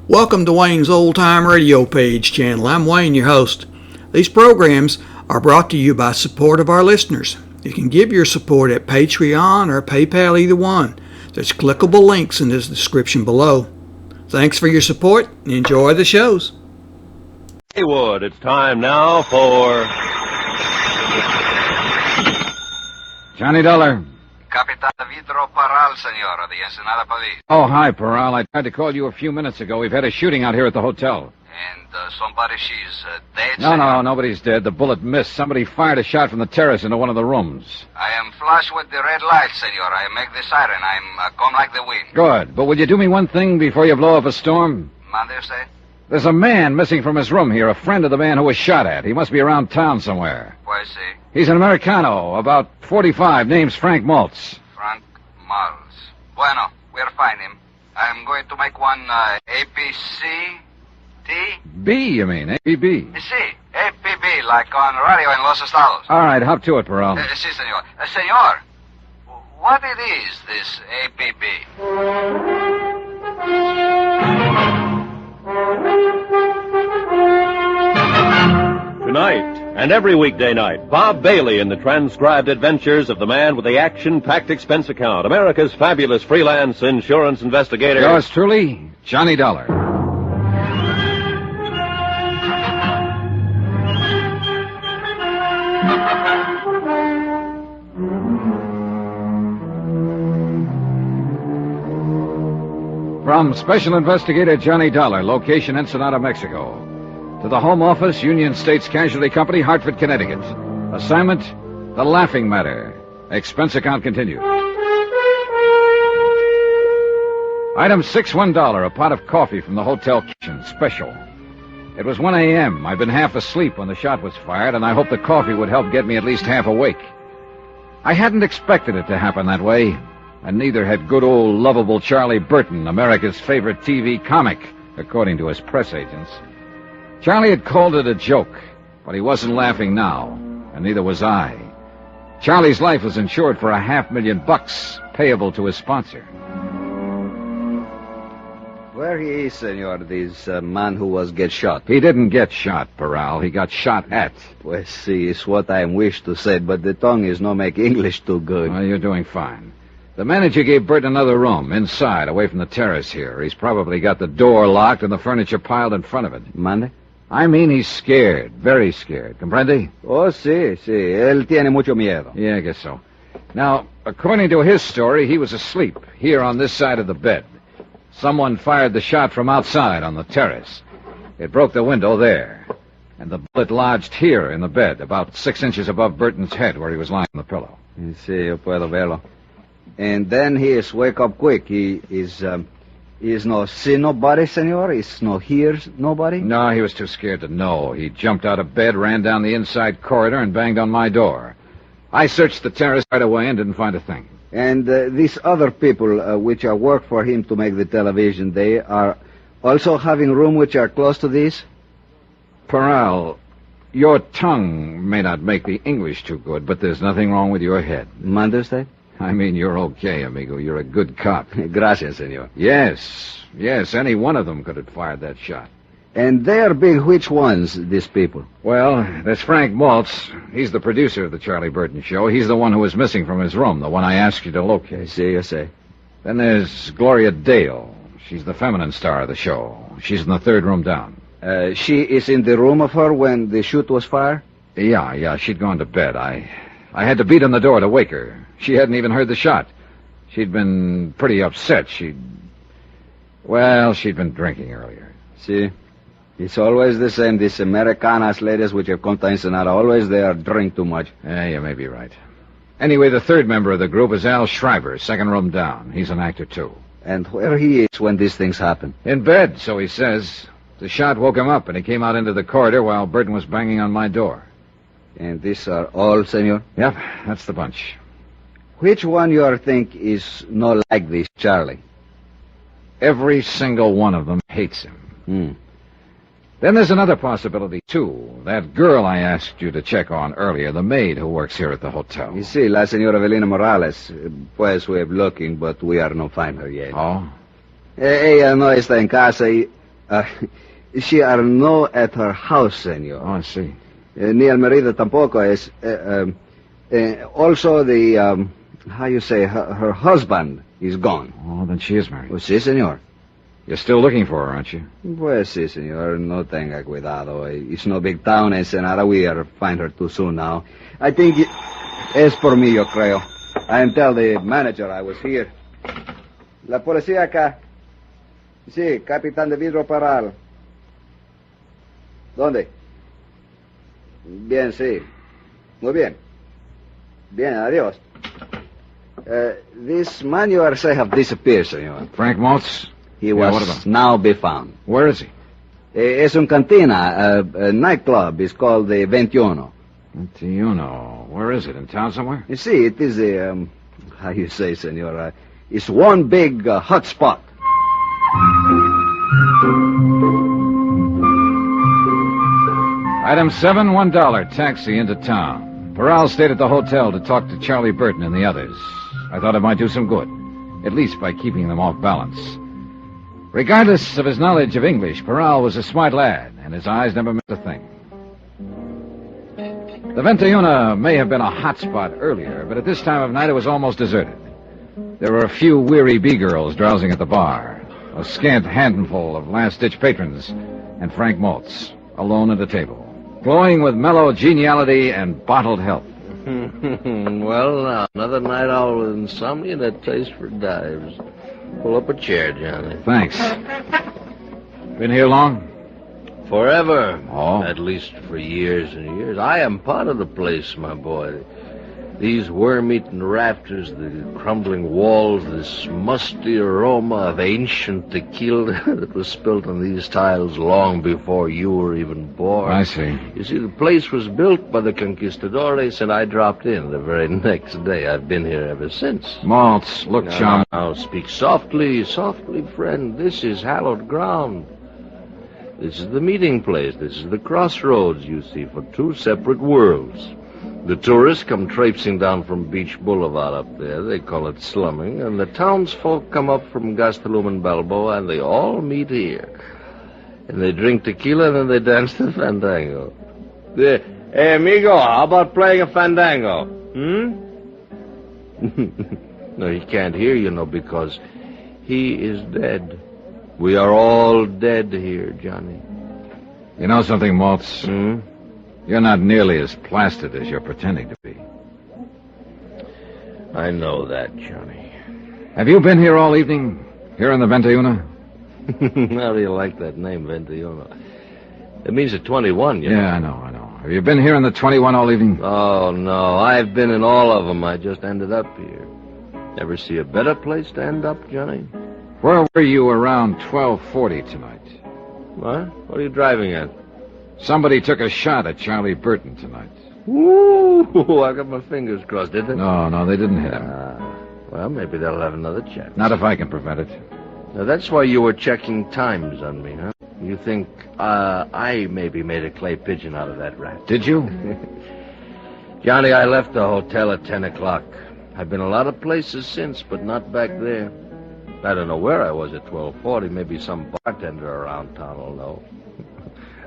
Welcome to Wayne's Old Time Radio Page channel. I'm Wayne, your host. These programs are brought to you by support of our listeners. You can give your support at Patreon or PayPal, either one. There's clickable links in the description below. Thanks for your support and enjoy the shows. Haywood, it's time now for... Johnny Dollar. Capitan Vidro Parral, senor, of the Ensenada Police. Oh, hi, Parral. I tried to call you a few minutes ago. We've had a shooting out here at the hotel. And somebody, she's dead, No, nobody's dead. The bullet missed. Somebody fired a shot from the terrace into one of the rooms. I am flush with the red light, senor. I make the siren. I'm come like the wind. Good. But would you do me one thing before you blow up a storm? Mande usted? There's a man missing from his room here, a friend of the man who was shot at. He must be around town somewhere. Pues sí. He's an Americano, about 45, name's Frank Maltz. Frank Maltz. Bueno, we'll find him. I'm going to make one APC T. B, you mean, ABB. Sí, APB, like on radio in Los Estados. All right, hop to it, Parral. Sí, senor. Senor, what it is, this APB? Tonight, and every weekday night, Bob Bailey in the transcribed adventures of the man with the action-packed expense account, America's fabulous freelance insurance investigator. Yours truly, Johnny Dollar. From Special Investigator Johnny Dollar, location Ensenada, Mexico. To the Home Office, Union States Casualty Company, Hartford, Connecticut. Assignment, The Laughing Matter. Expense account continued. Item $1, a pot of coffee from the hotel kitchen, special. It was 1 a.m. I'd been half asleep when the shot was fired, and I hoped the coffee would help get me at least half awake. I hadn't expected it to happen that way, and neither had good old lovable Charlieburton, America's favorite TV comic, according to his press agents. Charlie had called it a joke, but he wasn't laughing now, and neither was I. Charlie's life was insured for $500,000, payable to his sponsor. Where he is, senor, this man who was get shot? He didn't get shot, Parral. He got shot at. Pues sí, it's what I wish to say, but the tongue is no make English too good. Well, you're doing fine. The manager gave Burton another room, inside, away from the terrace here. He's probably got the door locked and the furniture piled in front of it. Mande? I mean, he's scared, very scared. Comprende? Oh, sí. Él tiene mucho miedo. Yeah, I guess so. Now, according to his story, he was asleep, here on this side of the bed. Someone fired the shot from outside on the terrace. It broke the window there, and the bullet lodged here in the bed, about 6 inches above Burton's head where he was lying on the pillow. Sí, yo puedo verlo. And then he is wake up quick. He is no see nobody, senor? Is no hears nobody? No, he was too scared to know. He jumped out of bed, ran down the inside corridor, and banged on my door. I searched the terrace right away and didn't find a thing. And these other people which are work for him to make the television, they are also having room which are close to this? Parral, your tongue may not make the English too good, but there's nothing wrong with your head. Mande usted? I mean, you're okay, amigo. You're a good cop. Gracias, senor. Yes, any one of them could have fired that shot. And they are big which ones, these people? Well, there's Frank Maltz. He's the producer of the Charlieburton show. He's the one who was missing from his room, the one I asked you to locate. See, you say. Then there's Gloria Dale. She's the feminine star of the show. She's in the third room down. She is in the room of her when the shoot was fired? Yeah, she'd gone to bed. I had to beat on the door to wake her. She hadn't even heard the shot. She'd been pretty upset. She'd been drinking earlier. See? It's always the same. These Americanas ladies which have come to Ensenada, always they are drink too much. Yeah, you may be right. Anyway, the third member of the group is Al Schreiber, second room down. He's an actor, too. And where he is when these things happen? In bed, so he says. The shot woke him up, and he came out into the corridor while Burton was banging on my door. And these are all, senor? Yep, that's the bunch. Which one you think is not like this, Charlie? Every single one of them hates him. Then there's another possibility, too. That girl I asked you to check on earlier, the maid who works here at the hotel. You see, la señora Evelina Morales. Pues we're looking, but we are not find her yet. Oh? Ella no está en casa. She are no at her house, senor. Oh, I see. Ni el marido tampoco es. Also, the, how you say, her husband is gone. Oh, then she is married. Oh, sí, senor. You're still looking for her, aren't you? Pues sí, senor. No tenga cuidado. It's no big town, Ensenada. We'll find her too soon now. I think es por mí, yo creo. I tell the manager I was here. La policía acá. Sí, capitán de vidro Paral. ¿Dónde? Bien, sí. Muy bien. Bien, adiós. This man you are say have disappeared, senor. Frank Maltz? He what was about? now be found. Where is he? Es un cantina, a nightclub. It's called the 21. Do you know? Where is it? In town somewhere? You see, it is a, how you say, senor, it's one big hot spot. Item 7, $1, taxi into town. Paral stayed at the hotel to talk to Charlieburton and the others. I thought it might do some good, at least by keeping them off balance. Regardless of his knowledge of English, Paral was a smart lad, and his eyes never missed a thing. The Venta may have been a hot spot earlier, but at this time of night it was almost deserted. There were a few weary B-girls drowsing at the bar, a scant handful of last-ditch patrons, and Frank Maltz, alone at a table, glowing with mellow geniality and bottled health. Well, now, another night out with insomnia and a taste for dives. Pull up a chair, Johnny. Thanks. Been here long? Forever. Oh. At least for years and years. I am part of the place, my boy. These worm-eaten rafters, the crumbling walls, this musty aroma of ancient tequila that was spilt on these tiles long before you were even born. I see. You see, the place was built by the conquistadores, and I dropped in the very next day. I've been here ever since. Maltz, look, chum. Now, speak softly, softly, friend. This is hallowed ground. This is the meeting place. This is the crossroads, you see, for two separate worlds. The tourists come traipsing down from Beach Boulevard up there. They call it slumming. And the townsfolk come up from Gastelum and Balboa, and they all meet here. And they drink tequila, and then they dance the fandango. Hey, amigo, how about playing a fandango? No, he can't hear you, because he is dead. We are all dead here, Johnny. You know something, Maltz? You're not nearly as plastered as you're pretending to be. I know that, Johnny. Have you been here all evening? Here in the Venta? How do you like that name, Venta? It means a 21, you know. Yeah, I know. Have you been here in the 21 all evening? Oh, no. I've been in all of them. I just ended up here. Ever see a better place to end up, Johnny? Where were you around 12:40 tonight? What? What are you driving at? Somebody took a shot at Charlieburton tonight. Ooh, I got my fingers crossed, did they? No, they didn't hit him. Well, maybe they'll have another chance. Not if I can prevent it. Now, that's why you were checking times on me, huh? You think I maybe made a clay pigeon out of that rat. Did you? Johnny, I left the hotel at 10 o'clock. I've been a lot of places since, but not back there. I don't know where I was at 12:40. Maybe some bartender around town will know.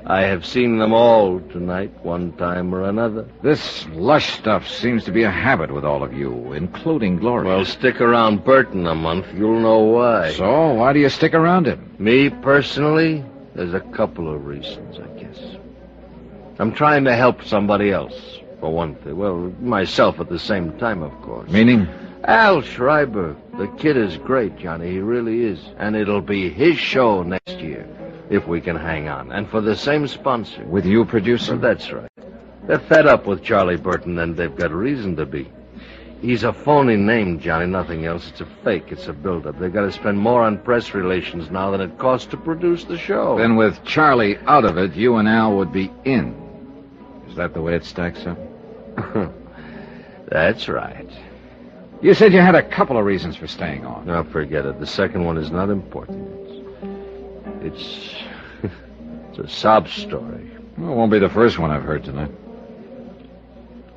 I have seen them all tonight, one time or another. This lush stuff seems to be a habit with all of you, including Gloria. Well, stick around Burton a month. You'll know why. So, why do you stick around him? Me, personally, there's a couple of reasons, I guess. I'm trying to help somebody else, for one thing. Well, myself at the same time, of course. Meaning? Al Schreiber. The kid is great, Johnny. He really is. And it'll be his show next year, if we can hang on. And for the same sponsor. With you producing? Well, that's right. They're fed up with Charlieburton, and they've got reason to be. He's a phony name, Johnny, nothing else. It's a fake. It's a build-up. They've got to spend more on press relations now than it costs to produce the show. Then with Charlie out of it, you and Al would be in. Is that the way it stacks up? That's right. You said you had a couple of reasons for staying on. No, forget it. The second one is not important. It's a sob story. Well, it won't be the first one I've heard tonight.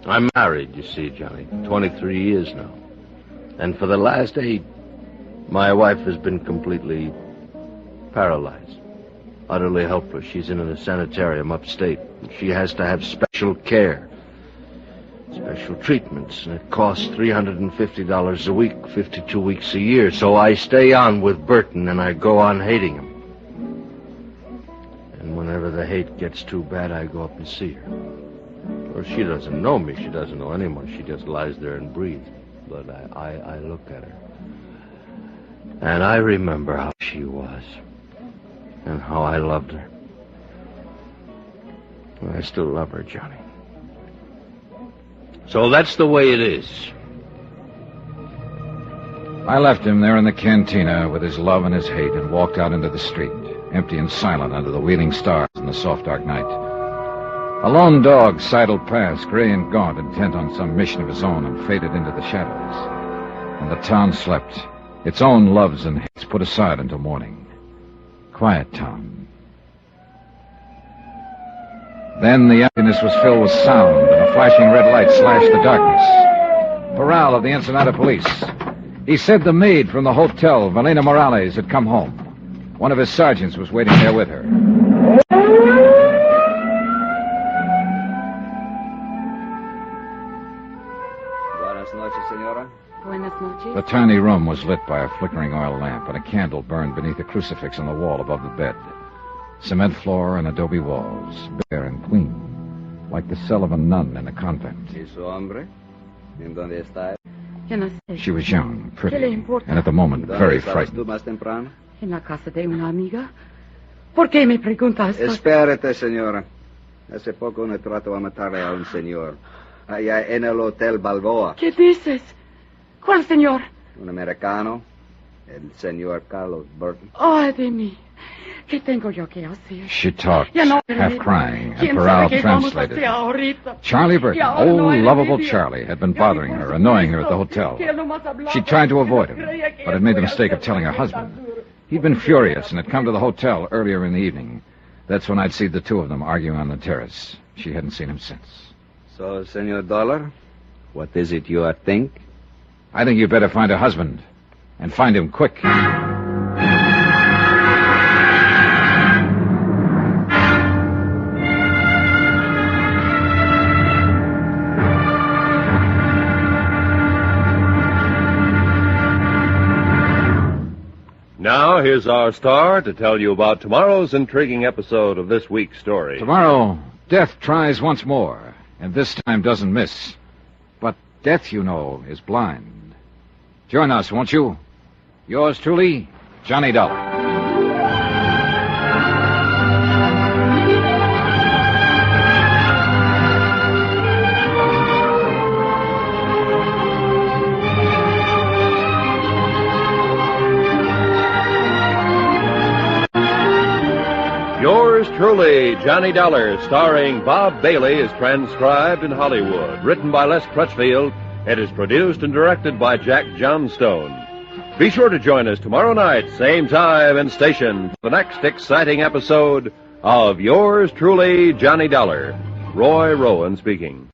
I'm married, you see, Johnny. 23 years now. And for the last 8, my wife has been completely paralyzed. utterly helpless. She's in a sanitarium upstate. She has to have special care, special treatments, and it costs $350 a week, 52 weeks a year. So I stay on with Burton, and I go on hating him. And whenever the hate gets too bad, I go up and see her. Well, she doesn't know me. She doesn't know anyone. She just lies there and breathes. But I look at her. And I remember how she was. And how I loved her. I still love her, Johnny. So that's the way it is. I left him there in the cantina with his love and his hate and walked out into the street, empty and silent under the wheeling stars in the soft, dark night. A lone dog sidled past, gray and gaunt, intent on some mission of his own, and faded into the shadows. And the town slept, its own loves and hates put aside until morning. Quiet town. Then the emptiness was filled with sound, and a flashing red light slashed the darkness. Corral of the Ensenada police. He said the maid from the hotel, Valena Morales, had come home. One of his sergeants was waiting there with her. Buenas noches, senora. Buenas noches. The tiny room was lit by a flickering oil lamp, and a candle burned beneath a crucifix on the wall above the bed. Cement floor and adobe walls, bare and clean, like the cell of a nun in a convent. ¿Y su hombre? ¿En dónde está? Yo no sé. She was young, pretty, ¿Qué le importa? and at the moment very ¿Dónde estabas frightened. tú más temprano? En la casa de una amiga. ¿Por qué me preguntas? Espérate, señora. Hace poco un trato a matarle a un señor. Allá en el Hotel Balboa. ¿Qué dices? ¿Cuál señor? Un americano. El señor Carlos Burton. Ay, de mí. ¿Qué tengo yo que hacer? She talked, Ya no, half crying, and ¿Quién Corral sabe qué vamos a translated. hacer ahorita? Charlieburton, Y ahora no old, hay lovable remedio. Charlie, had been Yo bothering ni por her, annoying her at the supuesto hotel. que él nomás hablaba She tried to porque avoid no him, creía que but had made the él mistake of podía telling her hacer husband. tan duro. He'd been furious and had come to the hotel earlier in the evening. That's when I'd seen the two of them arguing on the terrace. She hadn't seen him since. So, Senor Dollar, what is it you think? I think you'd better find a husband, and find him quick. Now, here's our star to tell you about tomorrow's intriguing episode of this week's story. Tomorrow, death tries once more, and this time doesn't miss. But death, you know, is blind. Join us, won't you? Yours truly, Johnny Dollar. Yours truly, Johnny Dollar, starring Bob Bailey, is transcribed in Hollywood. Written by Les Crutchfield, it is produced and directed by Jack Johnstone. Be sure to join us tomorrow night, same time and station, for the next exciting episode of Yours truly, Johnny Dollar. Roy Rowan speaking.